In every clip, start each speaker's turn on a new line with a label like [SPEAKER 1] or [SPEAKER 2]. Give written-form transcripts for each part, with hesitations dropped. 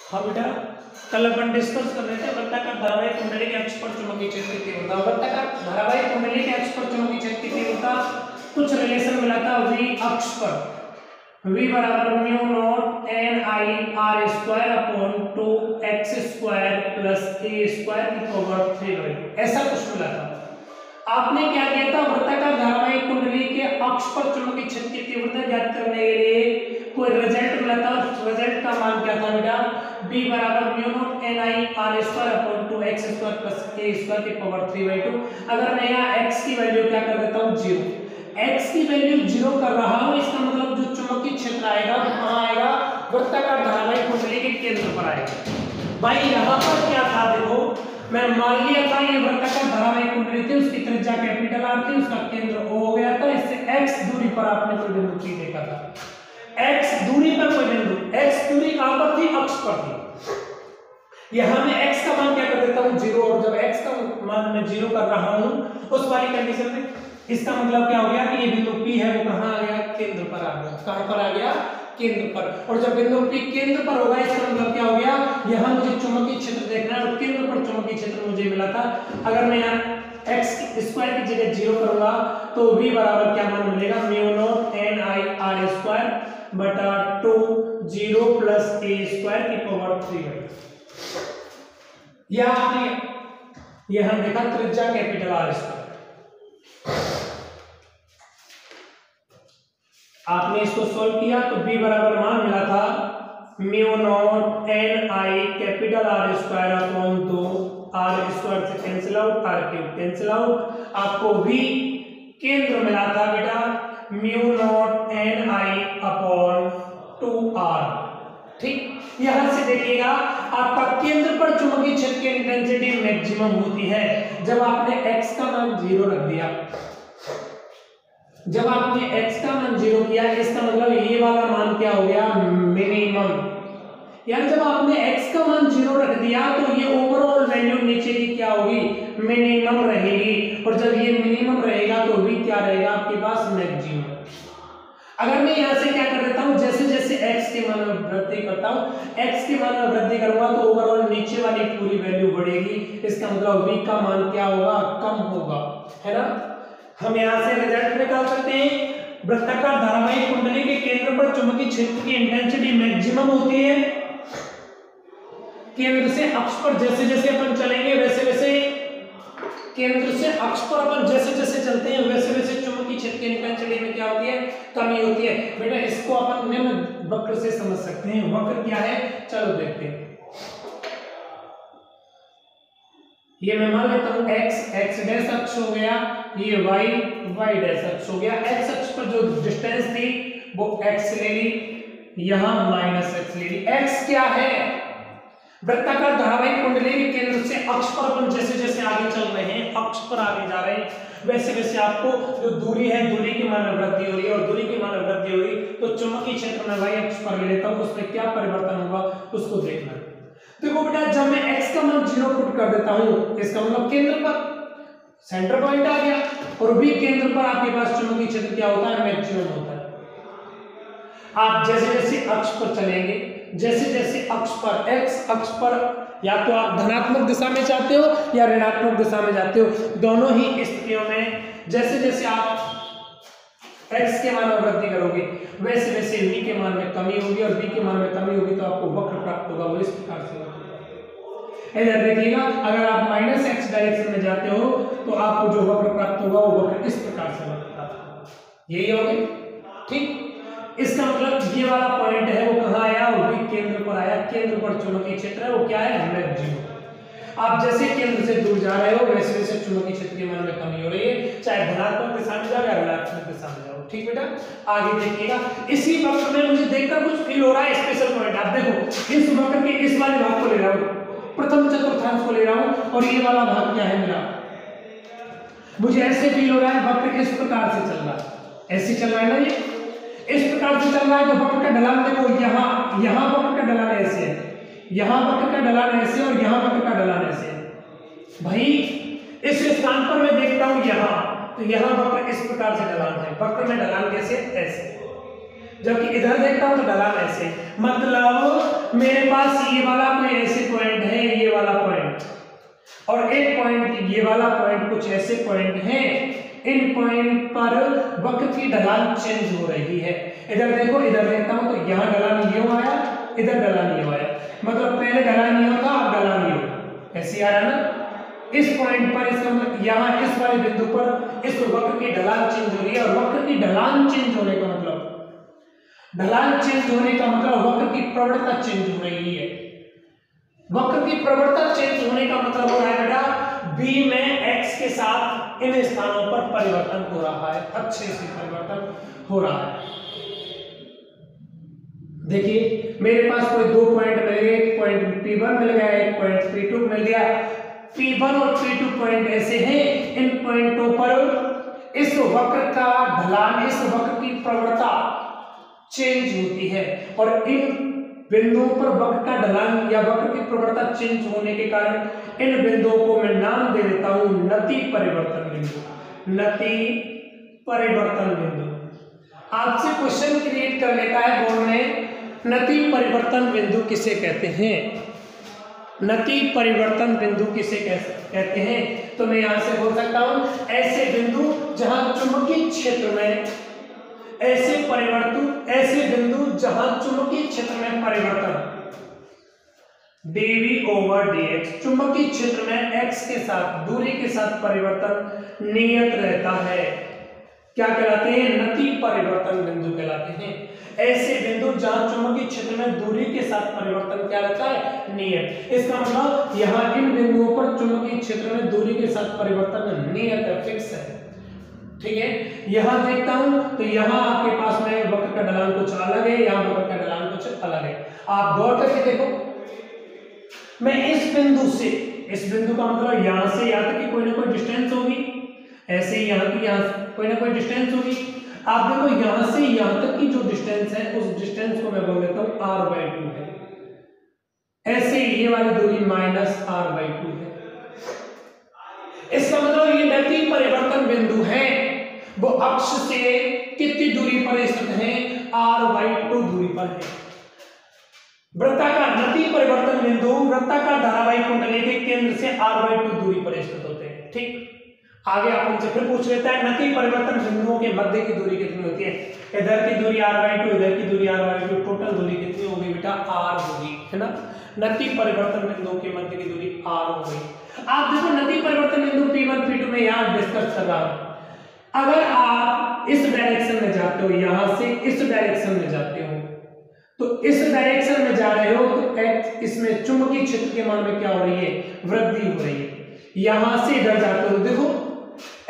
[SPEAKER 1] हाँ बेटा, कल अपन डिस्कस कर रहे थे वृत्ताकार धारावाहिक कुंडली के अक्ष पर चुंबकीय क्षेत्र की तीव्रता। वृत्ताकार धारावाहिक कुंडली के अक्ष पर चुंबकीय क्षेत्र की तीव्रता कुछ रिलेशन मिला था v अक्ष पर, v बराबर mu naught N I R square upon 2x square plus a square की पावर 3/2 ऐसा कुछ मिला था। आपने क्या किया था, वृत्ताकार धारावाहिक कुंडली के अक्ष पर चुंबकीय क्षेत्र की तीव्रता ज्ञात करने के लिए कोई रिजल्ट मिला था। रिजल्ट का मान क्या था बेटा, b बराबर mu naught N I R square upon 2x square plus a square की पावर 3/2। अगर मैं यहाँ x की वैल्यू क्या कर देता हूँ 0, x की वैल्यू 0 कर रहा हूँ, इसका मतलब जो चुंबकीय क्षेत्र आएगा वो कहाँ आएगा, वृत्ताकार धारावाहिक कुंडली के केंद्र पर आएगा। भाई यहाँ पर क्या था, देखो मैं मान लिया था ये वृत्ताकार धारावाहिक कुंडली थी, उसकी त्रिज्या कैपिटल आर थी, उसका केंद्र O हो गया था। इससे x दूरी पर आपने कोई बिंदु P देखा था, x दूरी पर कोई बिंदु, x दूरी कहां पर थी, अक्ष पर थी। यहां मैं x का मान क्या कर देता हूं 0, और जब x का मान मैं 0 कर रहा हूं उस वाली कंडीशन में, इसका मतलब क्या हो गया कि ये बिंदु P है वो कहां आ गया, केंद्र पर आ गया। कहां पर आ गया, केंद्र पर। और जब बिंदु P केंद्र पर होगा इसका मतलब क्या हो गया, यहां मुझे चुंबकीय क्षेत्र देखना है और केंद्र पर चुंबकीय क्षेत्र मुझे मिला था। अगर मैं यहां x स्क्वायर की जगह 0 करूंगा तो v बराबर क्या मान मिलेगा, mu naught N I R square बटा 2 0 प्लस a स्क्वायर की पावर 3/2। यह आपने यहां देखा त्रिज्या कैपिटल आर स्क्वायर, आपने इसको सॉल्व किया तो b बराबर मान मिला था mu naught N I capital R square upon 2 R square से cancel out, R cube cancel out, आपको v केंद्र मिला था बेटा mu naught N I upon 2r। ठीक, यहां से देखिएगा आपका केंद्र पर चुंबकीय क्षेत्र की इंटेंसिटी मैक्सिमम होती है जब आपने x का मान 0 रख दिया। जब आपने x का मान 0 किया इसका मतलब ये वाला मान क्या हो गया, मिनिमम। यानी जब आपने x का मान 0 रख दिया तो ये ओवरऑल वैल्यू नीचे की क्या होगी, मिनिमम रहेगी। और जब ये मिनिमम रहेगा तो भी क्या रहेगा आपके पास, मैक्सिमम। अगर मैं यहां से क्या कर देता हूं, जैसे जैसे x के मान में वृद्धि करता हूं, x के मान में वृद्धि करूंगा तो ओवरऑल नीचे वाली पूरी वैल्यू बढ़ेगी। इसका मतलब v का मान क्या होगा, कम होगा, है ना। हम यहां से रिजल्ट निकाल सकते हैं, वृत्ताकार धारावाहिक कुंडली के केंद्र पर चुंबकीय क्षेत्र की इंटेंसिटी मैक्सिमम होती है। केंद्र से अक्ष पर जैसे जैसे अपन चलेंगे वैसे वैसे, केंद्र से अक्ष पर अपन जैसे जैसे चलते हैं वैसे वैसे चुंबकीय क्षेत्र की इंटेंसिटी में क्या होती है, कमी होती है। बेटा इसको अपन निम्न वक्र से समझ सकते हैं। वक्र क्या है, चलो देखते हैं। ये मैं मान लेता हूं x डैश अक्ष हो गया, ये y डैश अक्ष हो गया। x अक्ष पर जो डिस्टेंस थी वो x ले ली, यहां -x ले ली। x क्या है, वृत्ताकार धारावाहिक कुंडली के केंद्र से अक्ष पर अपन जैसे जैसे आगे चल रहे हैं, अक्ष पर आगे जा रहे हैं, वैसे वैसे आपको जो दूरी है, दूरी की मान में वृद्धि हो रही है, और दूरी की मान में वृद्धि हो रही तो चुंबकीय क्षेत्र में y अक्ष पर ले लेता हूं, उसमें क्या परिवर्तन होगा उसको देखना। देखो बेटा जब मैं x का मान 0 पुट कर देता हूं इसका मतलब केंद्र पर सेंटर पॉइंट आ गया, और v केंद्र पर आपके पास चुंबकीय क्षेत्र क्या होता है, मैक्सिमम होता है। आप जैसे जैसे अक्ष पर चलेंगे, जैसे जैसे अक्ष पर, x अक्ष पर या तो आप धनात्मक दिशा में जाते हो या ऋणात्मक दिशा में जाते हो, दोनों ही स्थितियों में जैसे जैसे आप x के मान में वृद्धि करोगे वैसे वैसे v के मान में कमी होगी, और v के मान में कमी होगी तो आपको वक्र प्राप्त होगा। वो इस प्रकार से इधर देखिएगा, अगर आप -x डायरेक्शन में जाते हो तो आपको जो वक्र प्राप्त होगा वो वक्र इस प्रकार से प्राप्त होगा, यही होगा। ठीक, इसका मतलब ये वाला पॉइंट है वो कहां आया, वो भी केंद्र पर आया। केंद्र पर चुंबकीय क्षेत्र है वो क्या है, मैक्सिमम। आप जैसे केंद्र से दूर जा रहे हो वैसे वैसे चुंबकीय क्षेत्र के मान में कमी हो रही है, चाहे धनात्मक दिशा में जाओ या ऋणात्मक दिशा में जाओ। ठीक बेटा, आगे देखिएगा। इसी वक्र में मुझे देखकर कुछ फील हो रहा है, स्पेशल पॉइंट। आप देखो इस वक्र के इस वाले भाग को ले रहा हूं, प्रथम चतुर्थांश को ले रहा हूं, और ये वाला भाग क्या है मेरा, मुझे ऐसे फील हो रहा है वक्र इस प्रकार से चल रहा है, ऐसे चल रहा है ना, ये इस प्रकार से चल रहा है। तो वक्र का ढलान देखो, यहाँ वक्र का ढलान ऐसे है, यहाँ वक्र का ढलान ऐसे, और यहाँ वक्र का ढलान ऐसे है। भाई इस स्थान पर मैं देखता हूं यहाँ, तो यहाँ वक्र इस प्रकार से ढलान है, वक्र में ढलान कैसे, ऐसे, जबकि इधर देखता हूं तो ढलान ऐसे। मतलब मेरे पास ये वाला कोई ऐसे पॉइंट है, ये वाला पॉइंट, और एक पॉइंट ये वाला पॉइंट, कुछ ऐसे पॉइंट हैं, इन पॉइंट पर वक्र की ढलान चेंज हो रही है। इधर देखो, इधर देखता हूं तो यहाँ ढलान यूं आया, इधर ढलान यूं आया, मतलब पहले ढलान यूं था, अब ढलान यूं, ऐसे आ रहा ना। इस पॉइंट पर इसका मतलब यहाँ इस वाले बिंदु पर इस वक्र की ढलान चेंज हो रही है, और वक्र की ढलान चेंज होने का मतलब, ढलान चेंज होने का मतलब वक्र की प्रवणता चेंज हो रही है। वक्र की प्रवणता चेंज होने का मतलब हो रहा है बेटा बी में x के साथ इन स्थानों पर परिवर्तन हो रहा है, अच्छे से परिवर्तन हो रहा है। देखिए मेरे पास कोई दो पॉइंट मिल गए, एक पॉइंट P1 मिल गया, एक पॉइंट P2 मिल गया। P1 और P2 पॉइंट ऐसे हैं, इन पॉइंटों पर इस वक्र का ढलान, इस वक्र की प्रवणता चेंज होती है, और इन बिंदुओं पर वक्र का ढलान या वक्र की प्रवणता चेंज होने के कारण इन बिंदुओं को मैं नाम दे देता हूं नति परिवर्तन बिंदु। नति परिवर्तन बिंदु आपसे क्वेश्चन क्रिएट कर लेता है बोर्ड में, नति परिवर्तन बिंदु किसे कहते हैं, नति परिवर्तन बिंदु किसे कहते हैं। तो मैं यहां से बोल सकता हूं ऐसे बिंदु जहां चुंबकीय क्षेत्र में, ऐसे बिंदु जहां चुंबकीय क्षेत्र में परिवर्तन dV/dx, चुंबकीय क्षेत्र में x के साथ, दूरी के साथ परिवर्तन नियत रहता है, क्या कहलाते हैं, नति परिवर्तन बिंदु कहलाते हैं। ऐसे बिंदु जहां चुंबकीय क्षेत्र में दूरी के साथ परिवर्तन क्या रहता है, नियत। इसका मतलब यहाँ इन बिंदुओं पर चुंबकीय क्षेत्र में दूरी के साथ परिवर्तन नियत है, फिक्स है, ठीक है। यहां देखता हूं तो यहां आपके पास में वक्र का ढलान कुछ अलग है, यहां वक्र का ढलान कुछ अलग है। आप गौर करके देखो, मैं इस बिंदु से, इस बिंदु का मतलब यहां से यहां तक की कोई ना कोई डिस्टेंस होगी, ऐसे ही यहां की यहां कोई ना कोई डिस्टेंस होगी। आप देखो यहां से यहां तक की जो डिस्टेंस है, उस डिस्टेंस को मैं बोल देता हूं r/2 है, ऐसे ये वाली दूरी -r/2 है। इसका मतलब ये नति परिवर्तन बिंदु है, वो अक्ष से कितनी दूरी पर स्थित है, r/2 दूरी पर है। वृत्ताकार नति परिवर्तन बिंदु वृत्ताकार धारावाही कुंडली के केंद्र से r/2 दूरी पर स्थित होते हैं, ठीक। आगे आप उनसे फिर पूछ लेता है नति परिवर्तन बिंदुओं के मध्य की दूरी कितनी होती है, इधर की दूरी r/2, इधर की दूरी r/2, टोटल दूरी कितनी होगी बेटा, r होगी, है ना। नति परिवर्तन बिंदुओं के मध्य की दूरी r हो गई। आप देखो नति परिवर्तन बिंदु P1 P2 में यहां डिस्कस कर रहा हूं। अगर आप इस डायरेक्शन में जाते हो, यहां से इस डायरेक्शन में जाते हो, तो इस डायरेक्शन में जा रहे हो तो x इसमें चुंबकीय क्षेत्र के मान में क्या हो रही है, वृद्धि हो रही है। यहां से इधर जाते हो, देखो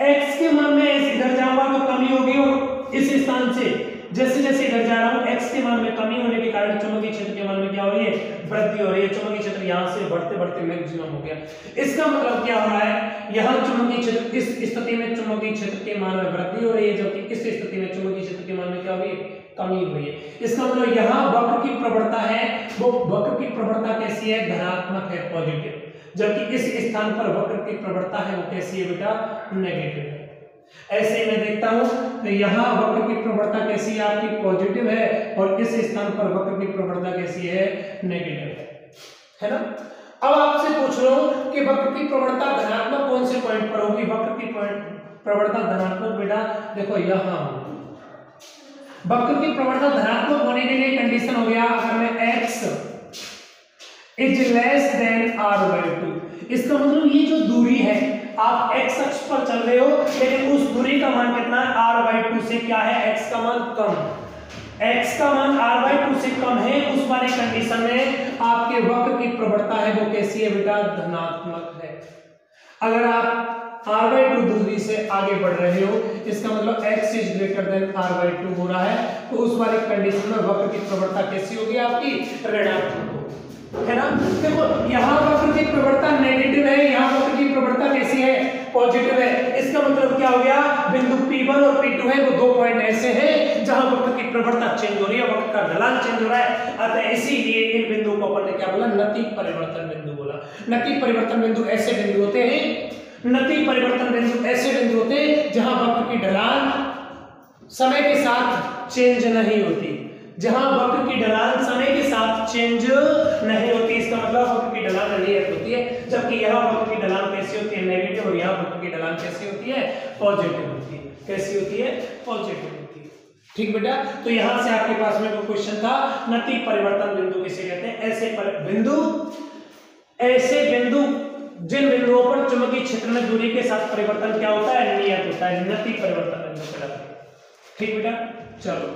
[SPEAKER 1] x के मान में इधर जाऊंगा तो कमी होगी, और इस स्थान से जैसे जैसे इधर जा रहा हूं x के मान में कमी होने के कारण चुंबकीय क्षेत्र के मान में क्या हो रही है, वृद्धि हो रही है। चुंबकीय क्षेत्र यहां से बढ़ते बढ़ते मैक्सिमम हो गया। इसका मतलब क्या हो रहा है, यहां चुंबकीय क्षेत्र, इस स्थिति में चुंबकीय क्षेत्र के मान में वृद्धि हो रही है, जबकि इस स्थिति में चुंबकीय क्षेत्र के मान में क्या हो रही है, कमी हो रही है। इसका मतलब यहाँ वक्र की प्रवणता है, वो वक्र की प्रवणता कैसी है, धनात्मक है, पॉजिटिव, जबकि इस स्थान पर वक्र की प्रवणता है वो कैसी है बेटा, नेगेटिव है। ऐसे मैं देखता हूं तो यहाँ वक्र की प्रवणता कैसी है आपकी, पॉजिटिव है, और इस स्थान पर वक्र की प्रवणता कैसी है, नेगेटिव है ना। अब आपसे पूछ रहा हूं कि वक्र की प्रवणता धनात्मक कौन से पॉइंट पर होगी, वक्र की प्रवणता धनात्मक बेटा देखो यहाँ वक्र की प्रवणता धनात्मक होने के लिए कंडीशन हो गया, अगर मैं x is less than r/2, इसका मतलब ये जो दूरी है, आप x अक्ष पर चल रहे हो, लेकिन उस दूरी का मान कितना है, r/2 से क्या है, x का मान कम, x का मान r/2 से कम है, उस वाली कंडीशन में आपके वक्र की प्रवणता है वो कैसी है बेटा, धनात्मक है। अगर आप r/2 दूरी से आगे बढ़ रहे हो, इसका मतलब x is greater than r/2 हो रहा है, तो उस वाली कंडीशन में वक्र की प्रवणता कैसी होगी आपकी, ऋणात्मक है ना। देखो यहाँ वक्र की प्रवणता नेगेटिव है, यहाँ वक्र की प्रवणता कैसी है, पॉजिटिव है। इसका मतलब क्या हो गया, बिंदु P1 और P2 है, वो दो पॉइंट ऐसे हैं जहां वक्र की प्रवणता चेंज हो रही है, वक्र का ढलान चेंज हो रहा है। अतः इसीलिए इन बिंदुओं को अपन ने क्या बोला, नति परिवर्तन बिंदु बोला। नति परिवर्तन बिंदु ऐसे बिंदु होते हैं, नति परिवर्तन बिंदु ऐसे बिंदु होते हैं जहां वक्र की ढलान समय के साथ चेंज नहीं होती, जहां वक्र की ढलान समय के साथ चेंज नहीं होती, इसका मतलब वक्र की ढलान लीनियर होती है, जबकि यहाँ वक्र की ढलान कैसी होती है, नेगेटिव, और यहाँ वक्र की ढलान कैसी होती है, पॉजिटिव होती है। कैसी होती है, पॉजिटिव होती है। ठीक बेटा, तो यहां से आपके पास में कोई क्वेश्चन था, नति परिवर्तन बिंदु किसे कहते हैं, ऐसे बिंदु जिन बिंदुओं पर चुंबकीय क्षेत्र में दूरी के साथ परिवर्तन क्या होता है, नियत होता है, नति परिवर्तन बिंदु कहलाते हैं। ठीक बेटा, चलो